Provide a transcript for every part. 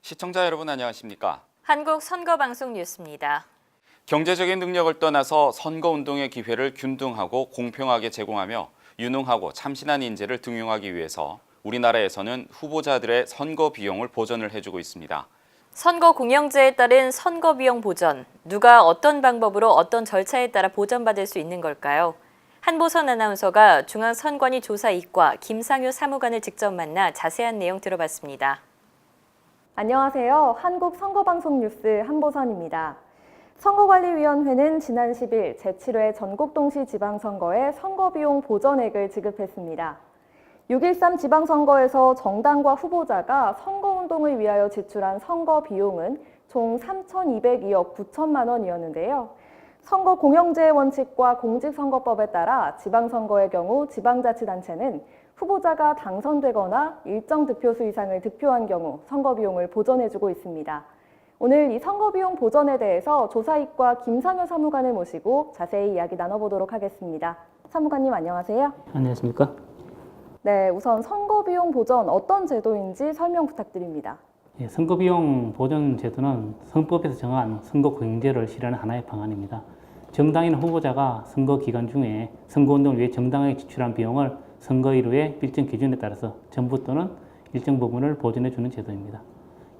시청자 여러분 안녕하십니까? 한국 선거방송 뉴스입니다. 경제적인 능력을 떠나서 선거운동의 기회를 균등하고 공평하게 제공하며 유능하고 참신한 인재를 등용하기 위해서 우리나라에서는 후보자들의 선거 비용을 보전을 해주고 있습니다. 선거 공영제에 따른 선거 비용 보전, 누가 어떤 방법으로 어떤 절차에 따라 보전받을 수 있는 걸까요? 한보선 아나운서가 중앙선관위 조사2과 김상효 사무관을 직접 만나 자세한 내용 들어봤습니다. 안녕하세요. 한국 선거방송 뉴스 한보선입니다. 선거관리위원회는 지난 10일 제7회 전국동시 지방선거에 선거비용 보전액을 지급했습니다. 6.13 지방선거에서 정당과 후보자가 선거운동을 위하여 지출한 선거비용은 총 3,202억 9천만 원이었는데요. 선거 공영제의 원칙과 공직선거법에 따라 지방선거의 경우 지방자치단체는 후보자가 당선되거나 일정 득표수 이상을 득표한 경우 선거비용을 보전해주고 있습니다. 오늘 이 선거비용 보전에 대해서 조사1과 김상효 사무관을 모시고 자세히 이야기 나눠보도록 하겠습니다. 사무관님 안녕하세요. 안녕하십니까? 네, 우선 선거비용 보전 어떤 제도인지 설명 부탁드립니다. 예, 선거비용 보전 제도는 선법에서 정한 선거공영제를 실현하는 하나의 방안입니다. 정당인 후보자가 선거 기간 중에 선거운동을 위해 정당하게 지출한 비용을 선거일후의 일정 기준에 따라서 전부 또는 일정 부분을 보전해 주는 제도입니다.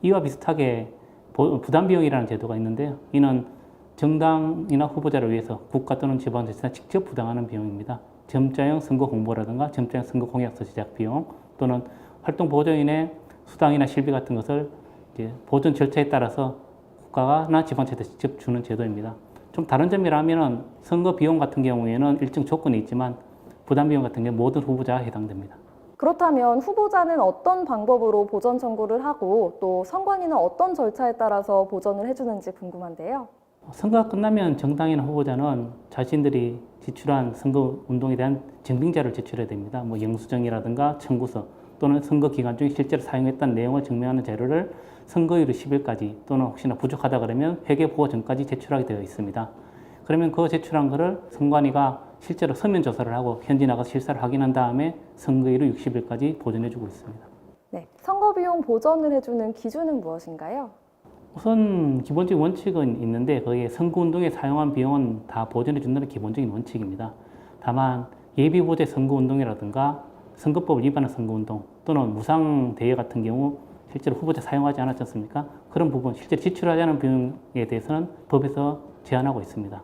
이와 비슷하게 부담비용이라는 제도가 있는데요. 이는 정당이나 후보자를 위해서 국가 또는 지방자치가 직접 부담하는 비용입니다. 점자형 선거 홍보라든가 점자형 선거 공약서 제작 비용 또는 활동 보조인의 수당이나 실비 같은 것을 이제 보전 절차에 따라서 국가나 지방자치가 직접 주는 제도입니다. 좀 다른 점이라면은 선거 비용 같은 경우에는 일정 조건이 있지만 부담 비용 같은 게 모든 후보자가 해당됩니다. 그렇다면 후보자는 어떤 방법으로 보전 청구를 하고 또 선관위는 어떤 절차에 따라서 보전을 해주는지 궁금한데요. 선거가 끝나면 정당이나 후보자는 자신들이 지출한 선거 운동에 대한 증빙자를 제출해야 됩니다. 뭐 영수증이라든가 청구서 또는 선거 기간 중에 실제로 사용했다는 내용을 증명하는 자료를 선거일 후 10일까지 또는 혹시나 부족하다 그러면 회계 보고 전까지 제출하게 되어 있습니다. 그러면 그 제출한 것을 선관위가 실제로 서면 조사를 하고 현지 나가서 실사를 확인한 다음에 선거일 후 60일까지 보전해주고 있습니다. 네, 선거비용 보전을 해주는 기준은 무엇인가요? 우선 기본적인 원칙은 있는데 거기에 선거운동에 사용한 비용은 다 보전해준다는 기본적인 원칙입니다. 다만 예비보제 선거운동이라든가 선거법을 위반한 선거운동 또는 무상대여 같은 경우 실제로 후보자 사용하지 않았지 않습니까? 그런 부분, 실제로 지출하지 않은 비용에 대해서는 법에서 제한하고 있습니다.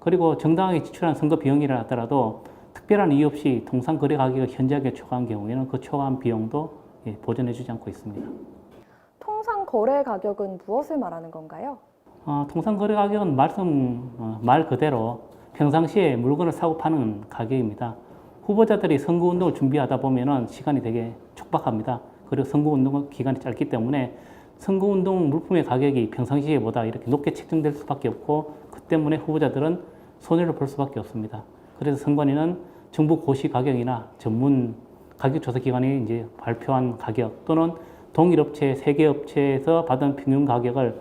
그리고 정당하게 지출한 선거 비용이라 하더라도 특별한 이유 없이 통상거래 가격을 현저하게 초과한 경우에는 그 초과한 비용도 보전해주지 않고 있습니다. 통상거래 가격은 무엇을 말하는 건가요? 통상거래 가격은 말 그대로 평상시에 물건을 사고 파는 가격입니다. 후보자들이 선거운동을 준비하다 보면은 시간이 되게 촉박합니다. 그리고 선거운동 기간이 짧기 때문에 선거운동 물품의 가격이 평상시에보다 이렇게 높게 책정될 수밖에 없고 그 때문에 후보자들은 손해를 볼 수밖에 없습니다. 그래서 선관위는 정부 고시 가격이나 전문 가격조사기관이 이제 발표한 가격 또는 동일 업체, 세 개 업체에서 받은 평균 가격을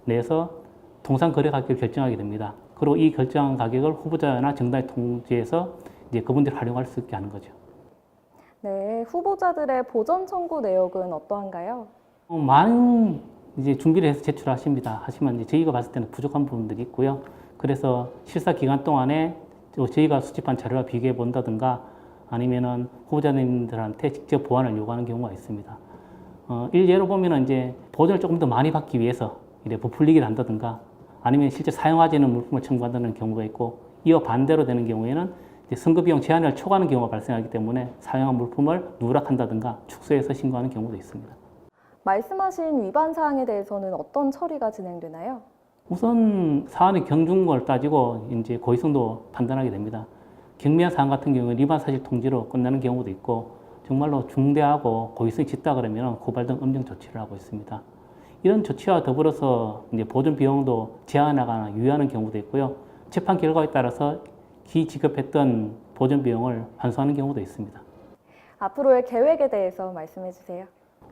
내서 통상거래 가격을 결정하게 됩니다. 그리고 이 결정한 가격을 후보자나 정당에 통지해서 이제 그분들이 활용할 수 있게 하는 거죠. 네, 후보자들의 보전 청구 내역은 어떠한가요? 많은 이제 준비를 해서 제출하십니다. 하시면 이제 저희가 봤을 때는 부족한 부분들이 있고요. 그래서 실사 기간 동안에 저희가 수집한 자료와 비교해 본다든가 아니면은 후보자님들한테 직접 보완을 요구하는 경우가 있습니다. 일례로 보면은 이제 보전을 조금 더 많이 받기 위해서 이래 부풀리기를 한다든가 아니면 실제 사용하지 않는 물품을 청구한다는 경우가 있고 이와 반대로 되는 경우에는 이제 선거 비용 제한을 초과하는 경우가 발생하기 때문에 사용한 물품을 누락한다든가 축소해서 신고하는 경우도 있습니다. 말씀하신 위반 사항에 대해서는 어떤 처리가 진행되나요? 우선 사안의 경중을 따지고 이제 고의성도 판단하게 됩니다. 경미한 사안 같은 경우는 위반 사실 통지로 끝나는 경우도 있고 정말로 중대하고 고의성이 짙다 그러면 고발 등 엄정 조치를 하고 있습니다. 이런 조치와 더불어서 이제 보전 비용도 제한하거나 유예하는 경우도 있고요. 재판 결과에 따라서 기지급했던 보전 비용을 환수하는 경우도 있습니다. 앞으로의 계획에 대해서 말씀해 주세요.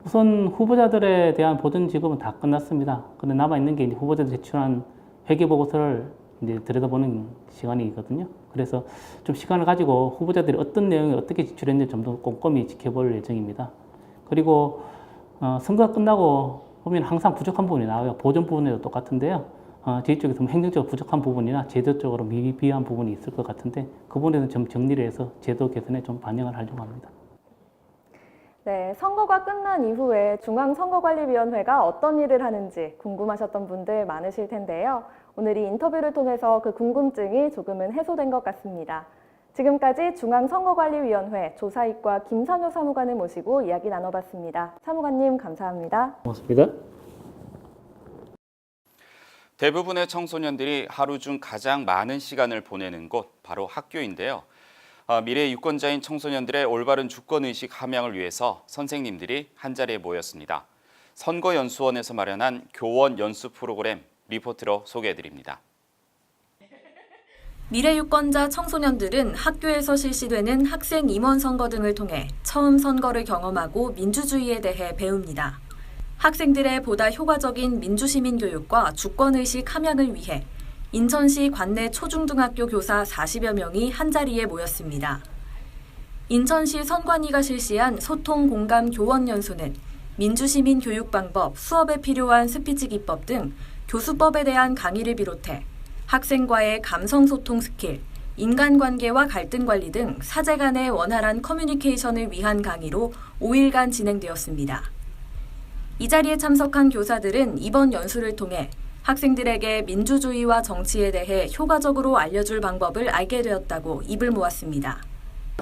우선 후보자들에 대한 보전 지급은 다 끝났습니다. 그런데 남아있는 게 이제 후보자들 제출한 회계보고서를 이제 들여다보는 시간이거든요. 그래서 좀 시간을 가지고 후보자들이 어떤 내용을 어떻게 지출했는지 좀 더 꼼꼼히 지켜볼 예정입니다. 그리고 선거가 끝나고 보면 항상 부족한 부분이 나와요. 보존 부분에도 똑같은데요. 저희 쪽에서 행정적으로 부족한 부분이나 제도적으로 미비한 부분이 있을 것 같은데 그 부분에는 좀 정리를 해서 제도 개선에 좀 반영을 하려고 합니다. 네, 선거가 끝난 이후에 중앙선거관리위원회가 어떤 일을 하는지 궁금하셨던 분들 많으실 텐데요. 오늘 이 인터뷰를 통해서 그 궁금증이 조금은 해소된 것 같습니다. 지금까지 중앙선거관리위원회 조사이과 김상효 사무관을 모시고 이야기 나눠봤습니다. 사무관님 감사합니다. 고맙습니다. 대부분의 청소년들이 하루 중 가장 많은 시간을 보내는 곳 바로 학교인데요. 미래 유권자인 청소년들의 올바른 주권의식 함양을 위해서 선생님들이 한자리에 모였습니다. 선거연수원에서 마련한 교원 연수 프로그램 리포트로 소개해드립니다. 미래 유권자 청소년들은 학교에서 실시되는 학생 임원 선거 등을 통해 처음 선거를 경험하고 민주주의에 대해 배웁니다. 학생들의 보다 효과적인 민주시민 교육과 주권의식 함양을 위해 인천시 관내 초중등학교 교사 40여 명이 한자리에 모였습니다. 인천시 선관위가 실시한 소통 공감 교원 연수는 민주시민 교육 방법, 수업에 필요한 스피치 기법 등 교수법에 대한 강의를 비롯해 학생과의 감성 소통 스킬, 인간관계와 갈등 관리 등 사제 간의 원활한 커뮤니케이션을 위한 강의로 5일간 진행되었습니다. 이 자리에 참석한 교사들은 이번 연수를 통해 학생들에게 민주주의와 정치에 대해 효과적으로 알려줄 방법을 알게 되었다고 입을 모았습니다.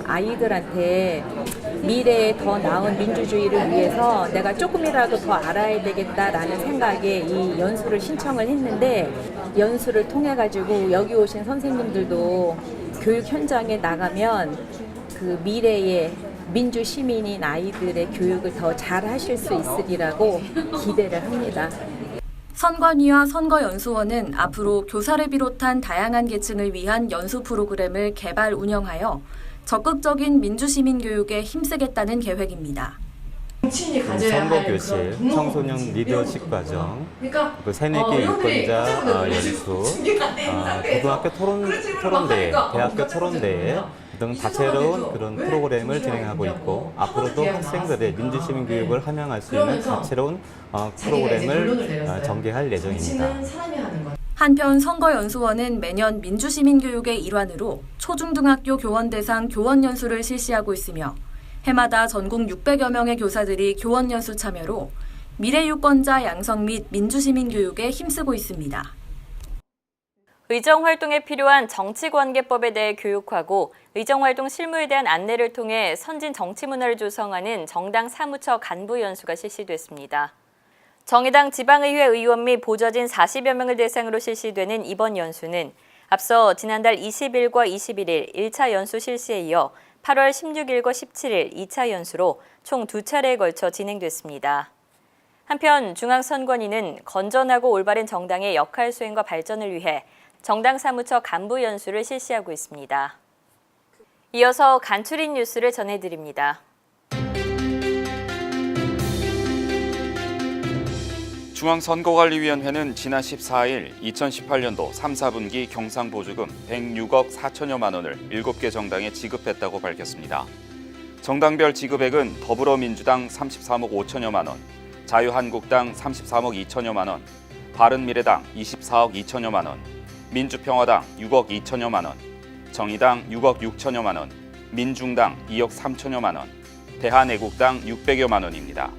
아이들한테 미래에 더 나은 민주주의를 위해서 내가 조금이라도 더 알아야 되겠다라는 생각에 이 연수를 신청을 했는데 연수를 통해 가지고 여기 오신 선생님들도 교육 현장에 나가면 그 미래의 민주 시민인 아이들의 교육을 더 잘 하실 수 있으리라고 기대를 합니다. 선관위와 선거연수원은 앞으로 교사를 비롯한 다양한 계층을 위한 연수 프로그램을 개발 운영하여 적극적인 민주시민 교육에 힘쓰겠다는 계획입니다. 선거교실, 청소년 리더십 과정, 그 새내기 유권자 연수, 고등학교 토론대회, 대학교 토론대회 등 다채로운 그런 프로그램을 진행하고 있고 앞으로도 학생들의 민주시민 교육을 함양할 수 있는 다채로운 프로그램을 전개할 예정입니다. 한편 선거연수원은 매년 민주시민 교육의 일환으로 초중등학교 교원 대상 교원 연수를 실시하고 있으며 해마다 전국 600여 명의 교사들이 교원 연수 참여로 미래 유권자 양성 및 민주시민 교육에 힘쓰고 있습니다. 의정활동에 필요한 정치관계법에 대해 교육하고 의정활동 실무에 대한 안내를 통해 선진 정치 문화를 조성하는 정당 사무처 간부 연수가 실시됐습니다. 정의당 지방의회 의원 및 보좌진 40여 명을 대상으로 실시되는 이번 연수는 앞서 지난달 20일과 21일 1차 연수 실시에 이어 8월 16일과 17일 2차 연수로 총 2차례에 걸쳐 진행됐습니다. 한편 중앙선관위는 건전하고 올바른 정당의 역할 수행과 발전을 위해 정당 사무처 간부 연수를 실시하고 있습니다. 이어서 간추린 뉴스를 전해드립니다. 중앙선거관리위원회는 지난 14일 2018년도 3, 4분기 경상보조금 106억 4천여만 원을 7개 정당에 지급했다고 밝혔습니다. 정당별 지급액은 더불어민주당 33억 5천여만 원, 자유한국당 33억 2천여만 원, 바른미래당 24억 2천여만 원, 민주평화당 6억 2천여만 원, 정의당 6억 6천여만 원, 민중당 2억 3천여만 원, 대한애국당 600여만 원입니다.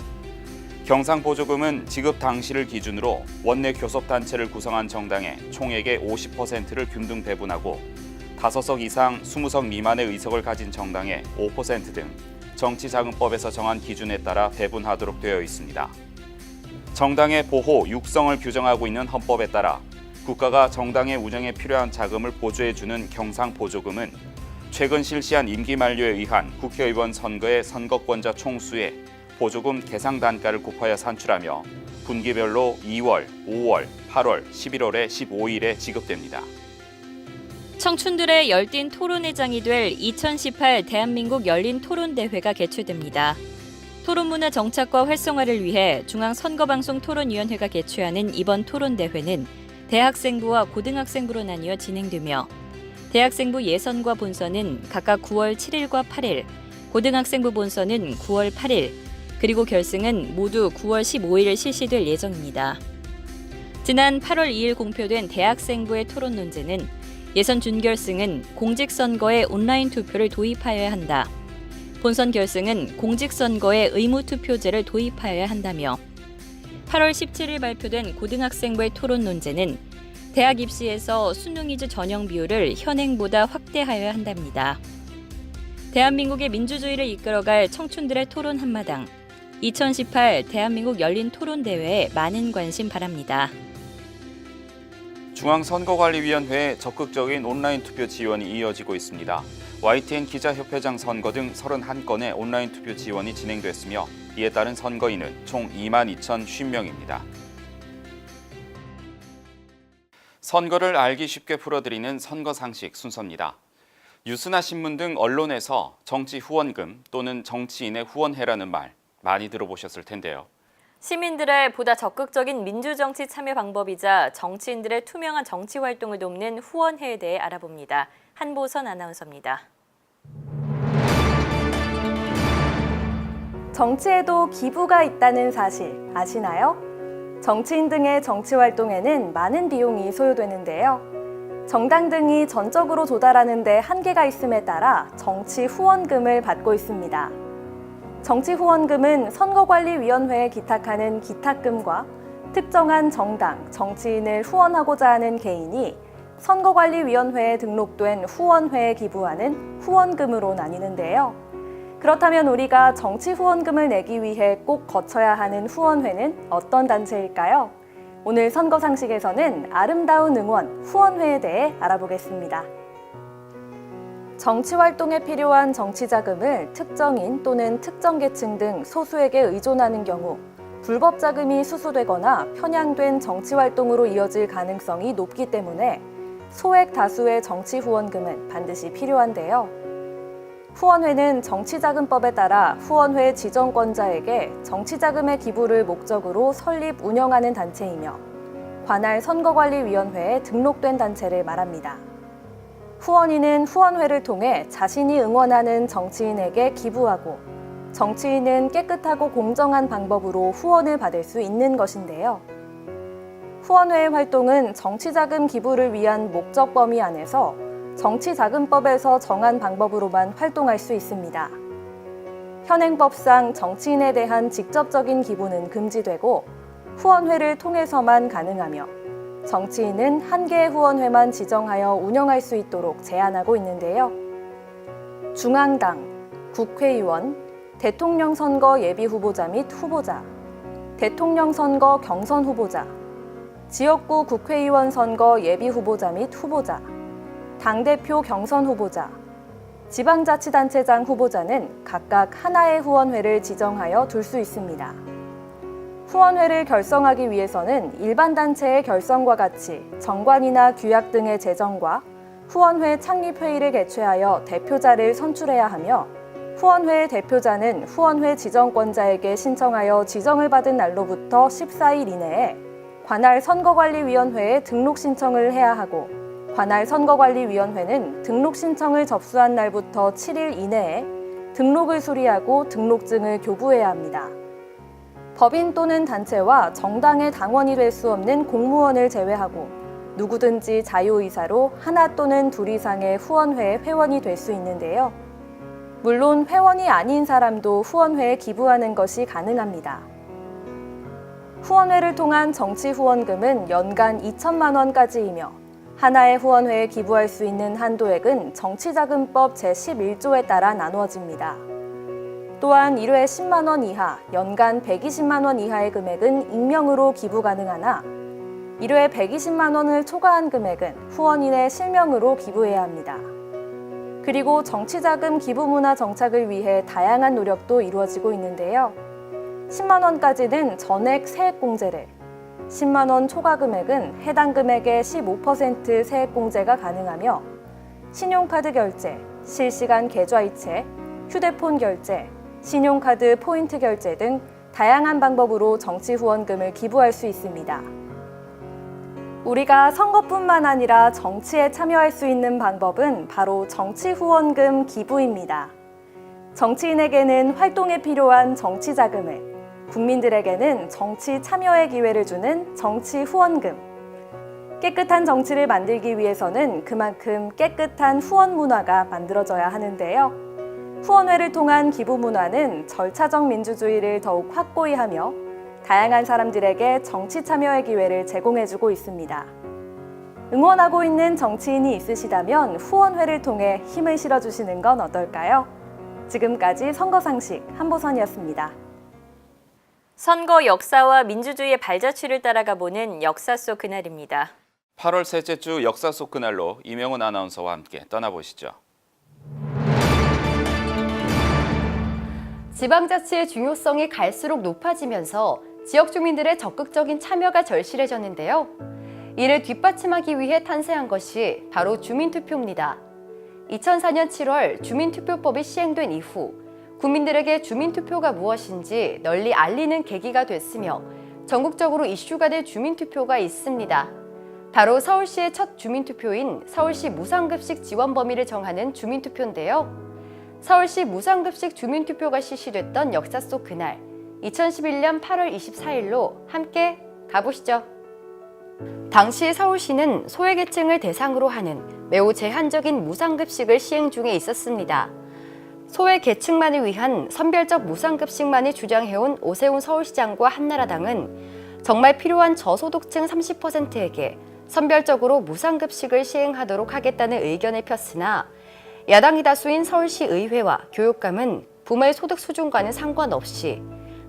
경상보조금은 지급 당시를 기준으로 원내 교섭단체를 구성한 정당의 총액의 50%를 균등 배분하고 5석 이상 20석 미만의 의석을 가진 정당의 5% 등 정치자금법에서 정한 기준에 따라 배분하도록 되어 있습니다. 정당의 보호, 육성을 규정하고 있는 헌법에 따라 국가가 정당의 운영에 필요한 자금을 보조해주는 경상보조금은 최근 실시한 임기 만료에 의한 국회의원 선거의 선거권자 총수의 보조금 계상 단가를 곱하여 산출하며 분기별로 2월, 5월, 8월, 11월에 15일에 지급됩니다. 청춘들의 열띤 토론회장이 될 2018 대한민국 열린 토론대회가 개최됩니다. 토론문화 정착과 활성화를 위해 중앙선거방송토론위원회가 개최하는 이번 토론대회는 대학생부와 고등학생부로 나뉘어 진행되며 대학생부 예선과 본선은 각각 9월 7일과 8일, 고등학생부 본선은 9월 8일, 그리고 결승은 모두 9월 15일 실시될 예정입니다. 지난 8월 2일 공표된 대학생부의 토론 논제는 예선 준결승은 공직선거에 온라인 투표를 도입하여야 한다. 본선 결승은 공직선거에 의무투표제를 도입하여야 한다며 8월 17일 발표된 고등학생부의 토론 논제는 대학 입시에서 수능 이즈 전형 비율을 현행보다 확대하여야 한답니다. 대한민국의 민주주의를 이끌어갈 청춘들의 토론 한마당. 2018 대한민국 열린 토론대회에 많은 관심 바랍니다. 중앙선거관리위원회의 적극적인 온라인 투표 지원이 이어지고 있습니다. YTN 기자협회장 선거 등 31건의 온라인 투표 지원이 진행됐으며 이에 따른 선거인은 총 22,050명입니다. 선거를 알기 쉽게 풀어드리는 선거 상식 순서입니다. 뉴스나 신문 등 언론에서 정치 후원금 또는 정치인의 후원해라는 말 많이 들어보셨을 텐데요. 시민들의 보다 적극적인 민주정치 참여 방법이자 정치인들의 투명한 정치 활동을 돕는 후원회에 대해 알아봅니다. 한보선 아나운서입니다. 정치에도 기부가 있다는 사실 아시나요? 정치인 등의 정치 활동에는 많은 비용이 소요되는데요. 정당 등이 전적으로 조달하는 데 한계가 있음에 따라 정치 후원금을 받고 있습니다. 정치 후원금은 선거관리위원회에 기탁하는 기탁금과 특정한 정당, 정치인을 후원하고자 하는 개인이 선거관리위원회에 등록된 후원회에 기부하는 후원금으로 나뉘는데요. 그렇다면 우리가 정치 후원금을 내기 위해 꼭 거쳐야 하는 후원회는 어떤 단체일까요? 오늘 선거 상식에서는 아름다운 응원 후원회에 대해 알아보겠습니다. 정치 활동에 필요한 정치 자금을 특정인 또는 특정 계층 등 소수에게 의존하는 경우 불법 자금이 수수되거나 편향된 정치 활동으로 이어질 가능성이 높기 때문에 소액 다수의 정치 후원금은 반드시 필요한데요. 후원회는 정치자금법에 따라 후원회 지정권자에게 정치자금의 기부를 목적으로 설립, 운영하는 단체이며 관할 선거관리위원회에 등록된 단체를 말합니다. 후원인은 후원회를 통해 자신이 응원하는 정치인에게 기부하고 정치인은 깨끗하고 공정한 방법으로 후원을 받을 수 있는 것인데요. 후원회의 활동은 정치자금 기부를 위한 목적 범위 안에서 정치자금법에서 정한 방법으로만 활동할 수 있습니다. 현행법상 정치인에 대한 직접적인 기부는 금지되고 후원회를 통해서만 가능하며 정치인은 한 개의 후원회만 지정하여 운영할 수 있도록 제한하고 있는데요. 중앙당, 국회의원, 대통령 선거 예비 후보자 및 후보자, 대통령 선거 경선 후보자, 지역구 국회의원 선거 예비 후보자 및 후보자, 당대표 경선 후보자, 지방자치단체장 후보자는 각각 하나의 후원회를 지정하여 둘 수 있습니다. 후원회를 결성하기 위해서는 일반 단체의 결성과 같이 정관이나 규약 등의 제정과 후원회 창립회의를 개최하여 대표자를 선출해야 하며 후원회의 대표자는 후원회 지정권자에게 신청하여 지정을 받은 날로부터 14일 이내에 관할 선거관리위원회에 등록 신청을 해야 하고 관할 선거관리위원회는 등록 신청을 접수한 날부터 7일 이내에 등록을 수리하고 등록증을 교부해야 합니다. 법인 또는 단체와 정당의 당원이 될 수 없는 공무원을 제외하고 누구든지 자유의사로 하나 또는 둘 이상의 후원회의 회원이 될 수 있는데요. 물론 회원이 아닌 사람도 후원회에 기부하는 것이 가능합니다. 후원회를 통한 정치 후원금은 연간 2천만 원까지이며 하나의 후원회에 기부할 수 있는 한도액은 정치자금법 제11조에 따라 나누어집니다. 또한 1회 10만 원 이하, 연간 120만 원 이하의 금액은 익명으로 기부 가능하나 1회 120만 원을 초과한 금액은 후원인의 실명으로 기부해야 합니다. 그리고 정치자금 기부 문화 정착을 위해 다양한 노력도 이루어지고 있는데요. 10만 원까지는 전액 세액공제를, 10만 원 초과 금액은 해당 금액의 15% 세액공제가 가능하며 신용카드 결제, 실시간 계좌이체, 휴대폰 결제, 신용카드 포인트 결제 등 다양한 방법으로 정치 후원금을 기부할 수 있습니다. 우리가 선거뿐만 아니라 정치에 참여할 수 있는 방법은 바로 정치 후원금 기부입니다. 정치인에게는 활동에 필요한 정치 자금을, 국민들에게는 정치 참여의 기회를 주는 정치 후원금. 깨끗한 정치를 만들기 위해서는 그만큼 깨끗한 후원 문화가 만들어져야 하는데요. 후원회를 통한 기부 문화는 절차적 민주주의를 더욱 확고히 하며 다양한 사람들에게 정치 참여의 기회를 제공해주고 있습니다. 응원하고 있는 정치인이 있으시다면 후원회를 통해 힘을 실어주시는 건 어떨까요? 지금까지 선거상식 한보선이었습니다. 선거 역사와 민주주의의 발자취를 따라가 보는 역사 속 그날입니다. 8월 셋째 주 역사 속 그날로 이명훈 아나운서와 함께 떠나보시죠. 지방자치의 중요성이 갈수록 높아지면서 지역 주민들의 적극적인 참여가 절실해졌는데요. 이를 뒷받침하기 위해 탄생한 것이 바로 주민투표입니다. 2004년 7월 주민투표법이 시행된 이후 국민들에게 주민투표가 무엇인지 널리 알리는 계기가 됐으며 전국적으로 이슈가 된 주민투표가 있습니다. 바로 서울시의 첫 주민투표인 서울시 무상급식 지원 범위를 정하는 주민투표인데요. 서울시 무상급식 주민투표가 실시됐던 역사 속 그날, 2011년 8월 24일로 함께 가보시죠. 당시 서울시는 소외계층을 대상으로 하는 매우 제한적인 무상급식을 시행 중에 있었습니다. 소외계층만을 위한 선별적 무상급식만을 주장해온 오세훈 서울시장과 한나라당은 정말 필요한 저소득층 30%에게 선별적으로 무상급식을 시행하도록 하겠다는 의견을 폈으나 야당이 다수인 서울시 의회와 교육감은 부모의 소득 수준과는 상관없이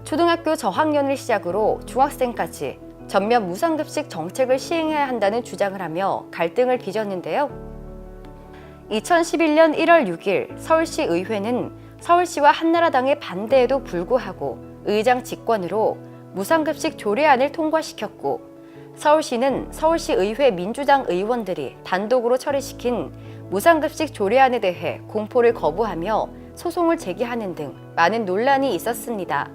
초등학교 저학년을 시작으로 중학생까지 전면 무상급식 정책을 시행해야 한다는 주장을 하며 갈등을 빚었는데요. 2011년 1월 6일 서울시 의회는 서울시와 한나라당의 반대에도 불구하고 의장 직권으로 무상급식 조례안을 통과시켰고 서울시는 서울시 의회 민주당 의원들이 단독으로 처리시킨 무상급식 조례안에 대해 공포를 거부하며 소송을 제기하는 등 많은 논란이 있었습니다.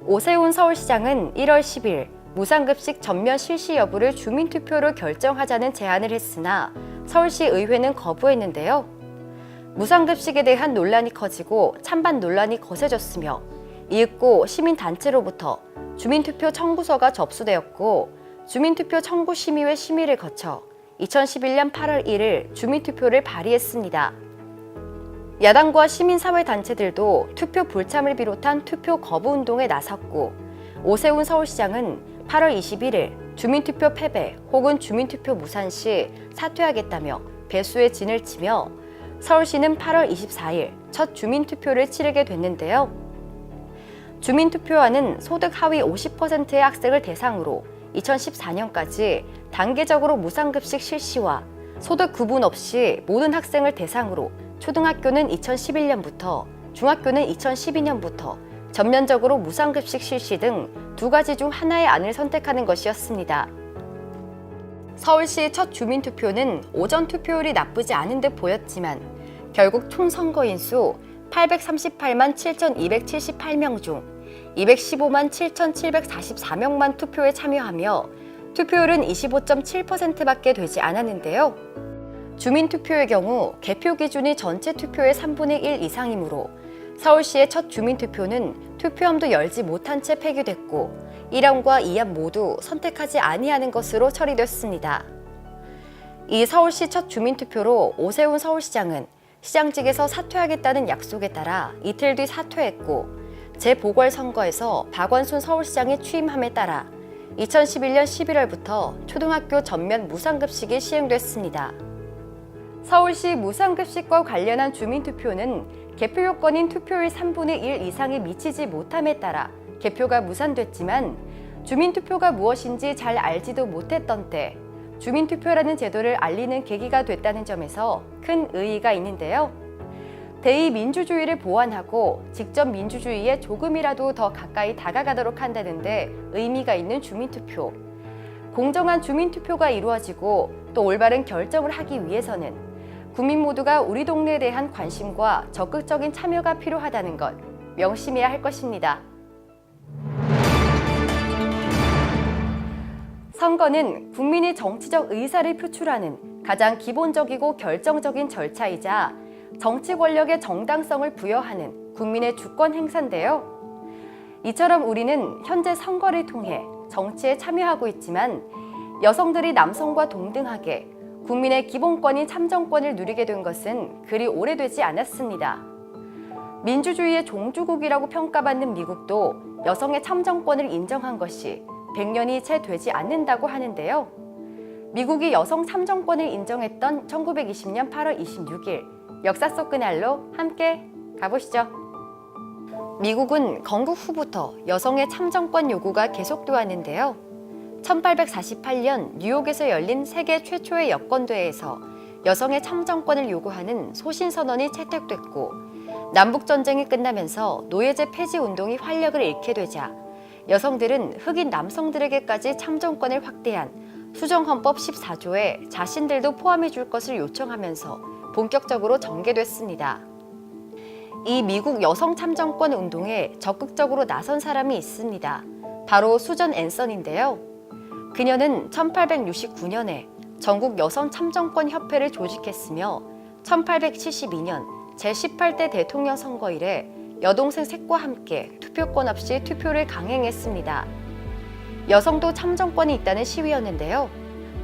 오세훈 서울시장은 1월 10일 무상급식 전면 실시 여부를 주민투표로 결정하자는 제안을 했으나 서울시 의회는 거부했는데요. 무상급식에 대한 논란이 커지고 찬반 논란이 거세졌으며 이윽고 시민단체로부터 주민투표 청구서가 접수되었고 주민투표 청구 심의회 심의를 거쳐 2011년 8월 1일 주민투표를 발의했습니다. 야당과 시민사회단체들도 투표 불참을 비롯한 투표 거부 운동에 나섰고 오세훈 서울시장은 8월 21일 주민투표 패배 혹은 주민투표 무산 시 사퇴하겠다며 배수의 진을 치며 서울시는 8월 24일 첫 주민투표를 치르게 됐는데요. 주민투표안은 소득 하위 50%의 학생을 대상으로 2014년까지 단계적으로 무상급식 실시와 소득 구분 없이 모든 학생을 대상으로 초등학교는 2011년부터 중학교는 2012년부터 전면적으로 무상급식 실시 등 두 가지 중 하나의 안을 선택하는 것이었습니다. 서울시 첫 주민투표는 오전 투표율이 나쁘지 않은 듯 보였지만 결국 총 선거인 수 838만 7,278명 중 215만 7,744명만 투표에 참여하며 투표율은 25.7%밖에 되지 않았는데요. 주민투표의 경우 개표 기준이 전체 투표의 3분의 1 이상이므로 서울시의 첫 주민투표는 투표함도 열지 못한 채 폐기됐고 1안과 2안 모두 선택하지 아니하는 것으로 처리됐습니다. 이 서울시 첫 주민투표로 오세훈 서울시장은 시장직에서 사퇴하겠다는 약속에 따라 이틀 뒤 사퇴했고 재보궐선거에서 박원순 서울시장이 취임함에 따라 2011년 11월부터 초등학교 전면 무상급식이 시행됐습니다. 서울시 무상급식과 관련한 주민투표는 개표 요건인 투표율 3분의 1 이상이 미치지 못함에 따라 개표가 무산됐지만 주민투표가 무엇인지 잘 알지도 못했던 때 주민투표라는 제도를 알리는 계기가 됐다는 점에서 큰 의의가 있는데요. 대의민주주의를 보완하고 직접 민주주의에 조금이라도 더 가까이 다가가도록 한다는 데 의미가 있는 주민투표. 공정한 주민투표가 이루어지고 또 올바른 결정을 하기 위해서는 국민 모두가 우리 동네에 대한 관심과 적극적인 참여가 필요하다는 것 명심해야 할 것입니다. 선거는 국민이 정치적 의사를 표출하는 가장 기본적이고 결정적인 절차이자 정치 권력의 정당성을 부여하는 국민의 주권 행사인데요. 이처럼 우리는 현재 선거를 통해 정치에 참여하고 있지만 여성들이 남성과 동등하게 국민의 기본권인 참정권을 누리게 된 것은 그리 오래되지 않았습니다. 민주주의의 종주국이라고 평가받는 미국도 여성의 참정권을 인정한 것이 100년이 채 되지 않는다고 하는데요. 미국이 여성 참정권을 인정했던 1920년 8월 26일, 역사 속 그날로 함께 가보시죠. 미국은 건국 후부터 여성의 참정권 요구가 계속돼 왔는데요. 1848년 뉴욕에서 열린 세계 최초의 여권대회에서 여성의 참정권을 요구하는 소신선언이 채택됐고, 남북전쟁이 끝나면서 노예제 폐지 운동이 활력을 잃게 되자 여성들은 흑인 남성들에게까지 참정권을 확대한 수정헌법 14조에 자신들도 포함해 줄 것을 요청하면서 본격적으로 전개됐습니다. 이 미국 여성 참정권 운동에 적극적으로 나선 사람이 있습니다. 바로 수전 앤선인데요. 그녀는 1869년에 전국 여성 참정권 협회를 조직했으며 1872년 제18대 대통령 선거 이래 여동생 셋과 함께 투표권 없이 투표를 강행했습니다. 여성도 참정권이 있다는 시위였는데요.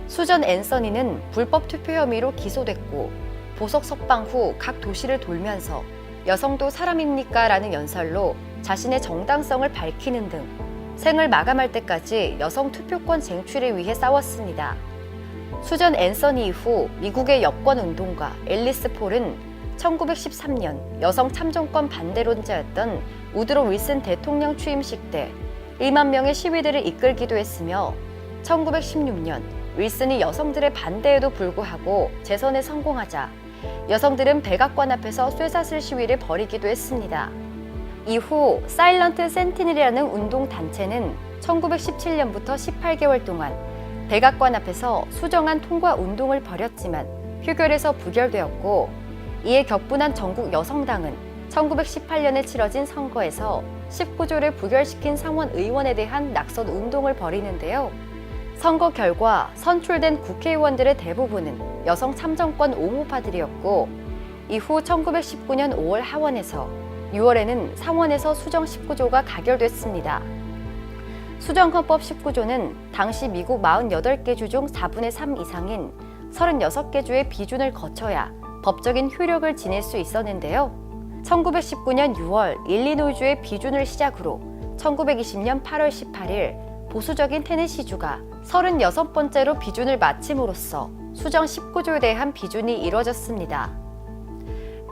수전 앤서니는 불법 투표 혐의로 기소됐고 보석 석방 후 각 도시를 돌면서 여성도 사람입니까? 라는 연설로 자신의 정당성을 밝히는 등 생을 마감할 때까지 여성 투표권 쟁취를 위해 싸웠습니다. 수전 앤서니 이후 미국의 여권 운동가 앨리스 폴은 1913년 여성 참정권 반대론자였던 우드로 윌슨 대통령 취임식 때 1만 명의 시위대를 이끌기도 했으며 1916년 윌슨이 여성들의 반대에도 불구하고 재선에 성공하자 여성들은 백악관 앞에서 쇠사슬 시위를 벌이기도 했습니다. 이후 사일런트 센티넬이라는 운동단체는 1917년부터 18개월 동안 백악관 앞에서 수정안 통과 운동을 벌였지만 표결에서 부결되었고, 이에 격분한 전국 여성당은 1918년에 치러진 선거에서 19조를 부결시킨 상원 의원에 대한 낙선 운동을 벌이는데요. 선거 결과 선출된 국회의원들의 대부분은 여성 참정권 옹호파들이었고, 이후 1919년 5월 하원에서 6월에는 상원에서 수정 19조가 가결됐습니다. 수정헌법 19조는 당시 미국 48개 주 중 4분의 3 이상인 36개 주의 비준을 거쳐야 법적인 효력을 지닐 수 있었는데요. 1919년 6월 일리노이주의 비준을 시작으로 1920년 8월 18일 보수적인 테네시주가 36번째로 비준을 마침으로써 수정 19조에 대한 비준이 이뤄졌습니다.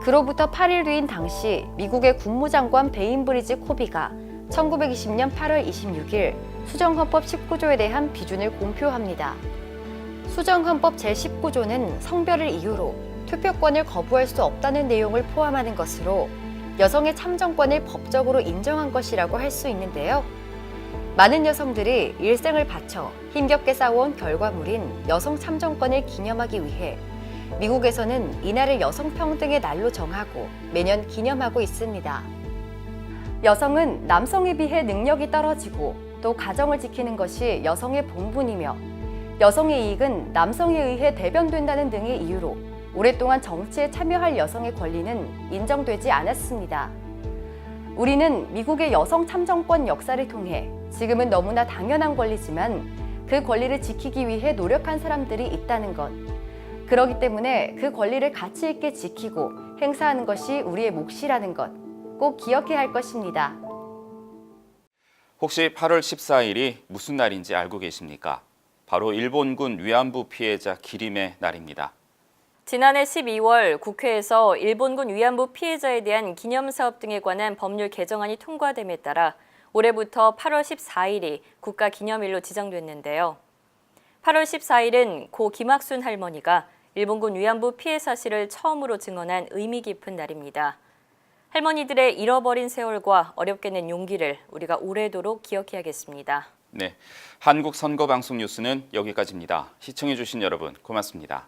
그로부터 8일 뒤인 당시 미국의 국무장관 베인브리지 코비가 1920년 8월 26일 수정헌법 19조에 대한 비준을 공표합니다. 수정헌법 제19조는 성별을 이유로 투표권을 거부할 수 없다는 내용을 포함하는 것으로 여성의 참정권을 법적으로 인정한 것이라고 할 수 있는데요. 많은 여성들이 일생을 바쳐 힘겹게 싸워온 결과물인 여성 참정권을 기념하기 위해 미국에서는 이날을 여성평등의 날로 정하고 매년 기념하고 있습니다. 여성은 남성에 비해 능력이 떨어지고 또 가정을 지키는 것이 여성의 본분이며 여성의 이익은 남성에 의해 대변된다는 등의 이유로 오랫동안 정치에 참여할 여성의 권리는 인정되지 않았습니다. 우리는 미국의 여성 참정권 역사를 통해 지금은 너무나 당연한 권리지만 그 권리를 지키기 위해 노력한 사람들이 있다는 것, 그렇기 때문에 그 권리를 가치 있게 지키고 행사하는 것이 우리의 몫이라는 것 꼭 기억해야 할 것입니다. 혹시 8월 14일이 무슨 날인지 알고 계십니까? 바로 일본군 위안부 피해자 기림의 날입니다. 지난해 12월 국회에서 일본군 위안부 피해자에 대한 기념사업 등에 관한 법률 개정안이 통과됨에 따라 올해부터 8월 14일이 국가기념일로 지정됐는데요. 8월 14일은 고 김학순 할머니가 일본군 위안부 피해 사실을 처음으로 증언한 의미 깊은 날입니다. 할머니들의 잃어버린 세월과 어렵게 낸 용기를 우리가 오래도록 기억해야겠습니다. 네, 한국 선거방송 뉴스는 여기까지입니다. 시청해주신 여러분 고맙습니다.